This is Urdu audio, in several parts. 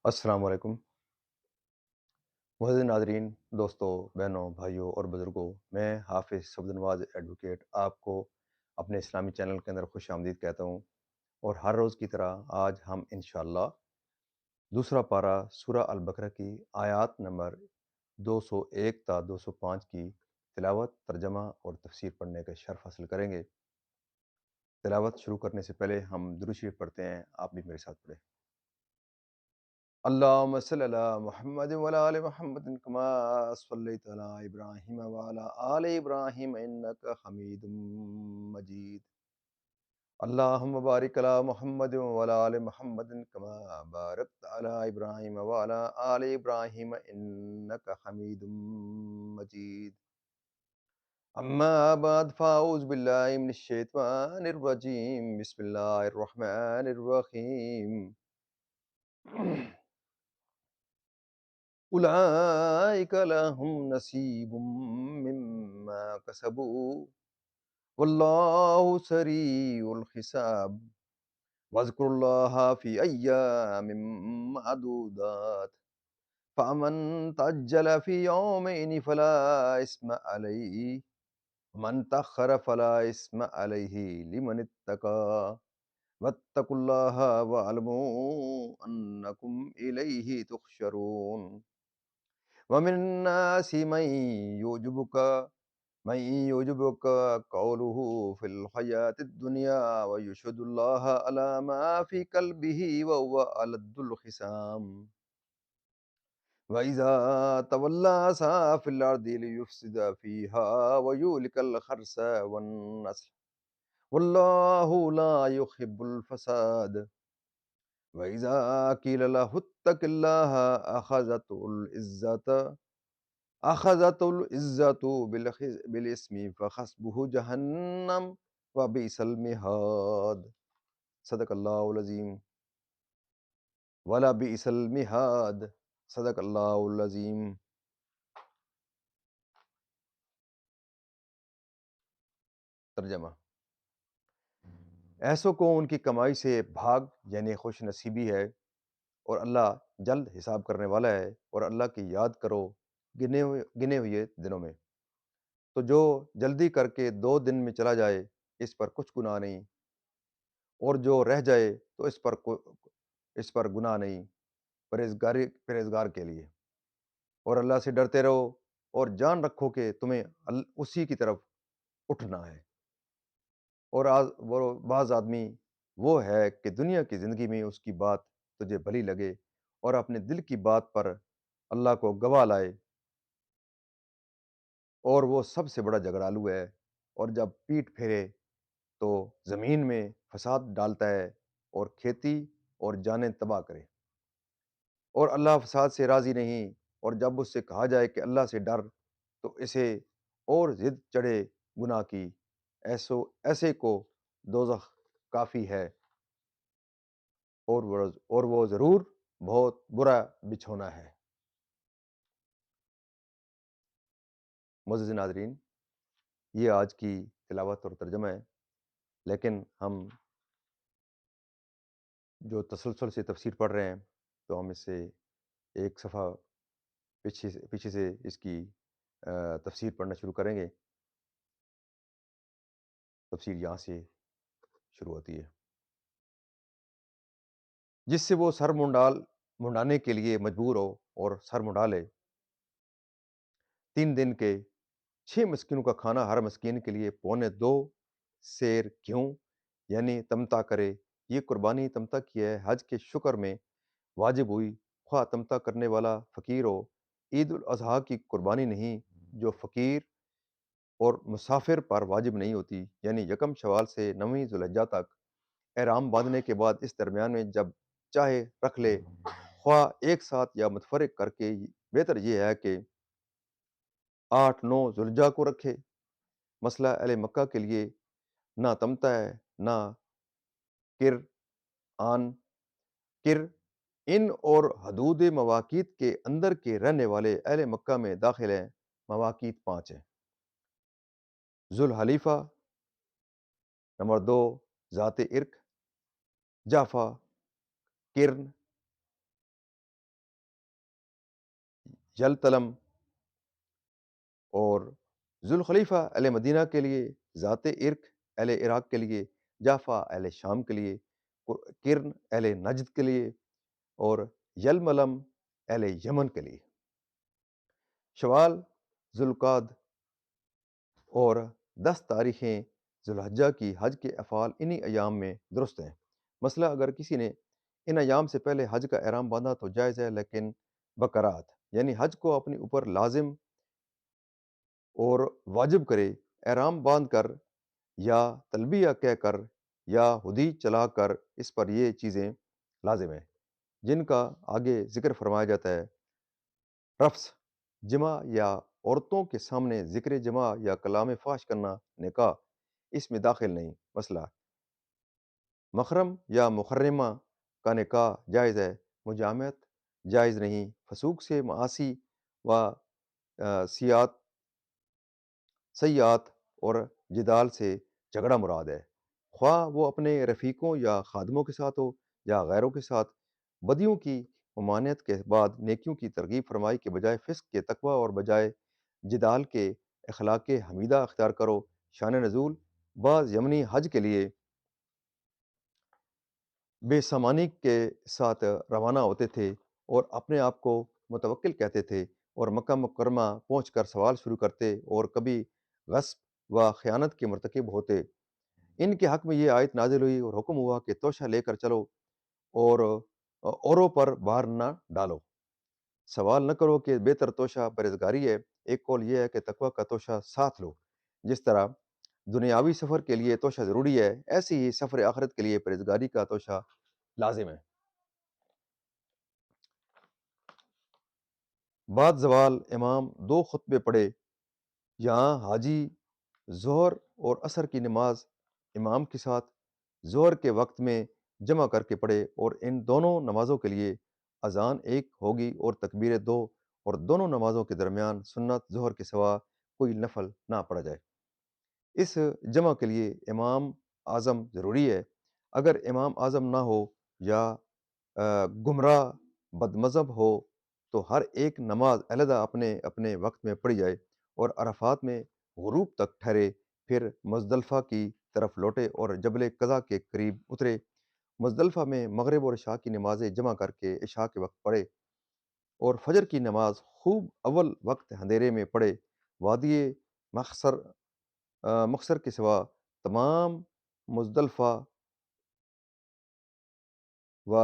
السلام علیکم معزز ناظرین، دوستوں، بہنوں، بھائیوں اور بزرگوں، میں حافظ سعود نواز ایڈوکیٹ آپ کو اپنے اسلامی چینل کے اندر خوش آمدید کہتا ہوں، اور ہر روز کی طرح آج ہم انشاءاللہ دوسرا پارہ سورہ البقرہ کی آیات نمبر 201 تا 205 کی تلاوت، ترجمہ اور تفسیر پڑھنے کا شرف حاصل کریں گے۔ تلاوت شروع کرنے سے پہلے ہم درود شریف پڑھتے ہیں، آپ بھی میرے ساتھ پڑھیں۔ اللهم صل على محمد وعلى آل محمد كما صليت على إبراهيم وعلى آل إبراهيم إنك حميد مجيد. اللهم بارك على محمد وعلى آل محمد كما باركت على إبراهيم وعلى آل إبراهيم إنك حميد مجيد. أما بعد فأعوذ بالله من الشيطان الرجيم. بسم الله الرحمن الرحيم. أولئك لهم نصيب مما كسبوا والله سريع الحساب. واذكروا الله في أيام معدودات فمن تعجل في يومين فلا إثم عليه ومن تأخر فلا إثم عليه لمن اتقى واتقوا الله واعلموا أنكم إليه تحشرون. ومن الناس من يعجبك قوله في الحياة الدنيا ويشهد الله على ما في قلبه وهو ألد الخصام. وإذا تولى سعى في الأرض ليفسد فيها ويهلك الحرث والنسل والله لا يحب الفساد. وإذا قيل له اتق الله أخذته بالاسم فحسبه جہنم وبئس المہاد. صدق اللہ العظیم ولا بئس المہاد. صدق اللہ العظیم. ترجمہ: ایسوں کو ان کی کمائی سے بھاگ یعنی خوش نصیبی ہے، اور اللہ جلد حساب کرنے والا ہے، اور اللہ کی یاد کرو گنے ہوئے دنوں میں، تو جو جلدی کر کے 2 دن میں چلا جائے اس پر کچھ گناہ نہیں، اور جو رہ جائے تو اس پر گناہ نہیں، پرہیزگار کے لیے. اور اللہ سے ڈرتے رہو اور جان رکھو کہ تمہیں اسی کی طرف اٹھنا ہے. اور وہ بعض آدمی وہ ہے کہ دنیا کی زندگی میں اس کی بات تجھے بھلی لگے اور اپنے دل کی بات پر اللہ کو گواہ لائے، اور وہ سب سے بڑا جھگڑالو ہے، اور جب پیٹ پھیرے تو زمین میں فساد ڈالتا ہے اور کھیتی اور جانیں تباہ کرے. اور اللہ فساد سے راضی نہیں، اور جب اس سے کہا جائے کہ اللہ سے ڈر تو اسے اور ضد چڑھے گناہ کی. ایسے کو دوزخ کافی ہے، اور وہ ضرور بہت برا بچھونا ہے. معزز ناظرین، یہ آج کی تلاوت اور ترجمہ ہے، لیکن ہم جو تسلسل سے تفسیر پڑھ رہے ہیں تو ہم اس سے ایک صفحہ پیچھے سے اس کی تفسیر پڑھنا شروع کریں گے. تفسیر یہاں سے شروع ہوتی ہے: جس سے وہ سر منڈانے کے لیے مجبور ہو اور سر منڈا لے. 3 دن کے 6 مسکینوں کا کھانا ہر مسکین کے لیے 2.25 سیر گیہوں یعنی تمتع کرے. یہ قربانی تمتع کی ہے حج کے شکر میں واجب ہوئی، خواہ تمتع کرنے والا فقیر ہو. عید الاضحیٰ کی قربانی نہیں جو فقیر اور مسافر پر واجب نہیں ہوتی، یعنی 1 شوال سے 9 ذوالحجہ تک. احرام باندھنے کے بعد اس درمیان میں جب چاہے رکھ لے، خواہ ایک ساتھ یا متفرق کر کے. بہتر یہ ہے کہ 8-9 ذوالحجہ کو رکھے. مسئلہ اہل مکہ کے لیے نہ تمتع ہے نہ کر کر ان اور حدود مواقیت کے اندر کے رہنے والے اہل مکہ میں داخل ہیں. مواقیت 5 ہیں: ذوالحلیفہ، نمبر 2 ذات عرق، جعفہ، کرن، یلتلم اور ذوالخلیفہ اہل مدینہ کے لیے، ذات عرق اہل عراق کے لیے، جعفہ اہل شام کے لیے، کرن اہل نجد کے لیے، اور یلملم اہل یمن کے لیے۔ شوال، ذوالقعد اور 10 تاریخیں ذوالحجہ کی حج کے افعال انہی ایام میں درست ہیں۔ مسئلہ اگر کسی نے ان ایام سے پہلے حج کا احرام باندھا تو جائز ہے، لیکن بقرات یعنی حج کو اپنے اوپر لازم اور واجب کرے، احرام باندھ کر یا تلبیہ کہہ کر یا حدیث چلا کر، اس پر یہ چیزیں لازم ہیں جن کا آگے ذکر فرمایا جاتا ہے۔ رفث، جمع یا عورتوں کے سامنے ذکر جمع یا کلام فحش کرنا، نکاح اس میں داخل نہیں۔ مسئلہ محرم یا محرمہ کا نکاح جائز ہے، مجامعت جائز نہیں۔ فسوق سے معاصی و سیات سیئات اور جدال سے جھگڑا مراد ہے، خواہ وہ اپنے رفیقوں یا خادموں کے ساتھ ہو یا غیروں کے ساتھ۔ بدیوں کی ممانعت کے بعد نیکیوں کی ترغیب فرمائی کے بجائے فسق کے تقوی اور بجائے جدال کے اخلاق حمیدہ اختیار کرو۔ شان نزول، بعض یمنی حج کے لیے بے سامانی کے ساتھ روانہ ہوتے تھے اور اپنے آپ کو متوکل کہتے تھے، اور مکہ مکرمہ پہنچ کر سوال شروع کرتے اور کبھی غصب و خیانت کے مرتکب ہوتے۔ ان کے حق میں یہ آیت نازل ہوئی اور حکم ہوا کہ توشہ لے کر چلو اور اوروں پر بار نہ ڈالو۔ سوال نہ کرو کہ بہتر توشہ پرہیزگاری ہے، ایک قول یہ ہے کہ تقوی کا توشہ ساتھ لو۔ جس طرح دنیاوی سفر کے لیے توشہ ضروری ہے، ایسے ہی سفر آخرت کے لیے پرہیزگاری کا توشہ لازم ہے۔ بعد زوال امام 2 خطبے پڑھے، یہاں حاجی ظہر اور عصر کی نماز امام کے ساتھ ظہر کے وقت میں جمع کر کے پڑھے، اور ان دونوں نمازوں کے لیے اذان ایک ہوگی اور تکبیر 2، اور دونوں نمازوں کے درمیان سنت ظہر کے سوا کوئی نفل نہ پڑھا جائے۔ اس جمع کے لیے امام اعظم ضروری ہے۔ اگر امام اعظم نہ ہو یا گمراہ بد مذہب ہو تو ہر ایک نماز علیحدہ اپنے اپنے وقت میں پڑھی جائے، اور عرفات میں غروب تک ٹھہرے، پھر مزدلفہ کی طرف لوٹے اور جبل قضا کے قریب اترے۔ مزدلفہ میں مغرب اور عشاء کی نمازیں جمع کر کے عشاء کے وقت پڑھے، اور فجر کی نماز خوب اول وقت اندھیرے میں پڑھے۔ وادی مخصر مخصر کے سوا تمام مزدلفہ و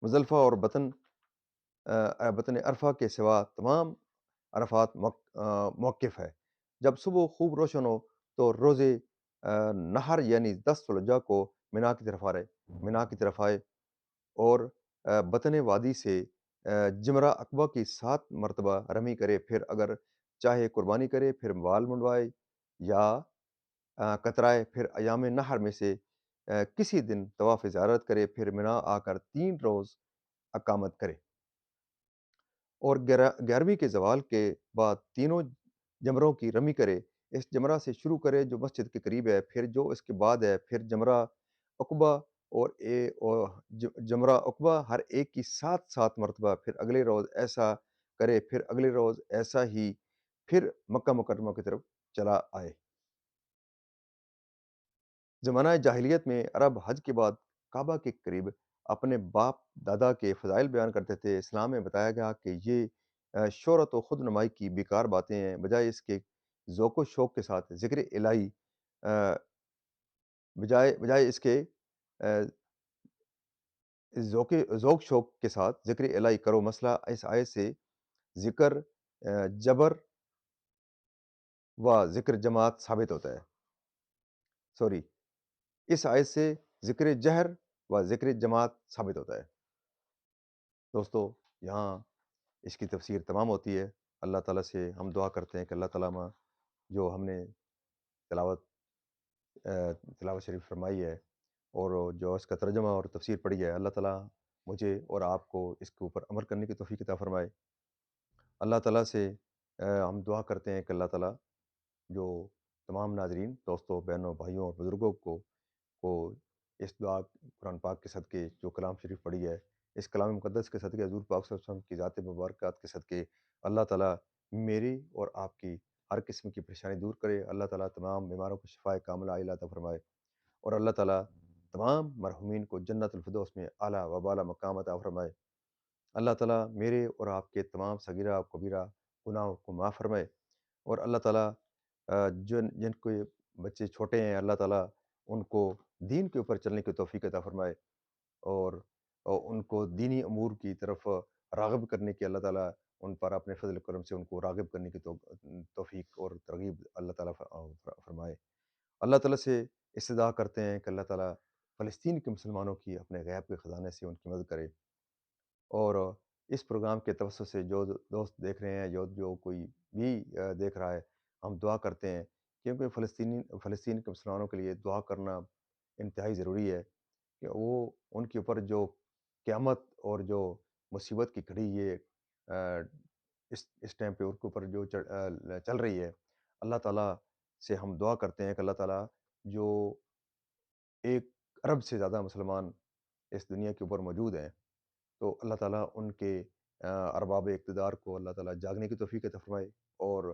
مزدلفہ اور بطن عرفہ کے سوا تمام عرفات موقف ہے۔ جب صبح خوب روشن ہو تو روز نہر یعنی 10 ذوالحجہ کو منا کی طرف آئے، اور بطن وادی سے جمرہ عقبہ کی 7 مرتبہ رمی کرے، پھر اگر چاہے قربانی کرے، پھر بال منڈوائے یا کترائے، پھر ایام نحر میں سے کسی دن طواف زیارت کرے، پھر منا آ کر 3 روز اقامت کرے، اور 11ویں کے زوال کے بعد تینوں جمروں کی رمی کرے۔ اس جمرہ سے شروع کرے جو مسجد کے قریب ہے، پھر جو اس کے بعد ہے، پھر جمرہ عقبہ اور جمرہ عقبہ ہر ایک کی 7 مرتبہ، پھر اگلے روز ایسا کرے، پھر اگلے روز ایسا ہی، پھر مکہ مکرمہ کی طرف چلا آئے۔ زمانہ جاہلیت میں عرب حج کے بعد کعبہ کے قریب اپنے باپ دادا کے فضائل بیان کرتے تھے۔ اسلام میں بتایا گیا کہ یہ شہرت و خود نمائی کی بیکار باتیں ہیں، بجائے اس کے ذوق و شوق کے ساتھ ذکر الہی آ، بجائے اس کے آ، ذوق شوق کے ساتھ ذکر الہی کرو۔ مسئلہ اس آیت سے ذکر جبر و ذکر جماعت ثابت ہوتا ہے، سوری، اس آیت سے ذکر جہر و ذکر جماعت ثابت ہوتا ہے۔ دوستو، یہاں اس کی تفسیر تمام ہوتی ہے۔ اللہ تعالیٰ سے ہم دعا کرتے ہیں کہ اللہ تعالیٰ جو ہم نے تلاوت تلاوت شریف فرمائی ہے اور جو اس کا ترجمہ اور تفسیر پڑھی ہے، اللہ تعالیٰ مجھے اور آپ کو اس کے اوپر عمل کرنے کی توفیق عطا فرمائے۔ اللہ تعالیٰ سے ہم دعا کرتے ہیں کہ اللہ تعالیٰ جو تمام ناظرین، دوستوں، بہنوں، بھائیوں اور بزرگوں کو اس دعا قرآن پاک کے صدقے جو کلام شریف پڑھی ہے، اس کلام مقدس کے صدقے حضور پاک صلی اللہ علیہ وسلم کی ذات مبارکات کے صدقے اللہ تعالیٰ میری اور آپ کی ہر قسم کی پریشانی دور کرے۔ اللہ تعالیٰ تمام بیماروں کو شفائے کاملہ عاجلہ عطا فرمائے، اور اللہ تعالیٰ تمام مرحومین کو جنت الفردوس میں اعلیٰ و بالا مقام عطا فرمائے۔ اللہ تعالیٰ میرے اور آپ کے تمام صغیرہ و کبیرہ گناہوں کو معاف فرمائے، اور اللہ تعالیٰ جن کے بچے چھوٹے ہیں اللہ تعالیٰ ان کو دین کے اوپر چلنے کی توفیق عطا فرمائے، اور ان کو دینی امور کی طرف راغب کرنے کی اللہ تعالیٰ ان پر اپنے فضل و کرم سے ان کو راغب کرنے کی توفیق اور ترغیب اللہ تعالیٰ فرمائے۔ اللہ تعالیٰ سے استدعا کرتے ہیں کہ اللہ تعالیٰ فلسطین کے مسلمانوں کی اپنے غیب کے خزانے سے ان کی مدد کرے، اور اس پروگرام کے توسط سے جو دوست دیکھ رہے ہیں، جو کوئی بھی دیکھ رہا ہے، ہم دعا کرتے ہیں، کیونکہ فلسطین کے مسلمانوں کے لیے دعا کرنا انتہائی ضروری ہے، کہ وہ ان کے اوپر جو قیامت اور جو مصیبت کی گھڑی یہ آ، اس ٹائم پہ ان کے اوپر جو چل رہی ہے، اللہ تعالیٰ سے ہم دعا کرتے ہیں کہ اللہ تعالیٰ جو 1 ارب سے زیادہ مسلمان اس دنیا کے اوپر موجود ہیں، تو اللہ تعالیٰ ان کے ارباب اقتدار کو اللہ تعالیٰ جاگنے کی توفیق عطا فرمائے، اور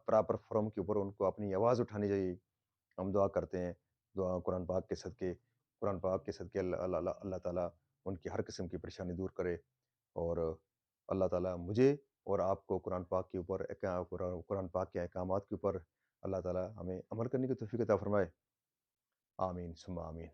پراپر فورم کے اوپر ان کو اپنی آواز اٹھانی چاہیے۔ ہم دعا کرتے ہیں، دعا قرآن پاک کے صدقے اللہ تعالیٰ ان کی ہر قسم کی پریشانی دور کرے، اور اللہ تعالیٰ مجھے اور آپ کو قرآن پاک کے اوپر قرآن پاک کے احکامات کے اوپر اللہ تعالیٰ ہمیں عمل کرنے کی توفیق عطا فرمائے۔ آمین ثم آمین۔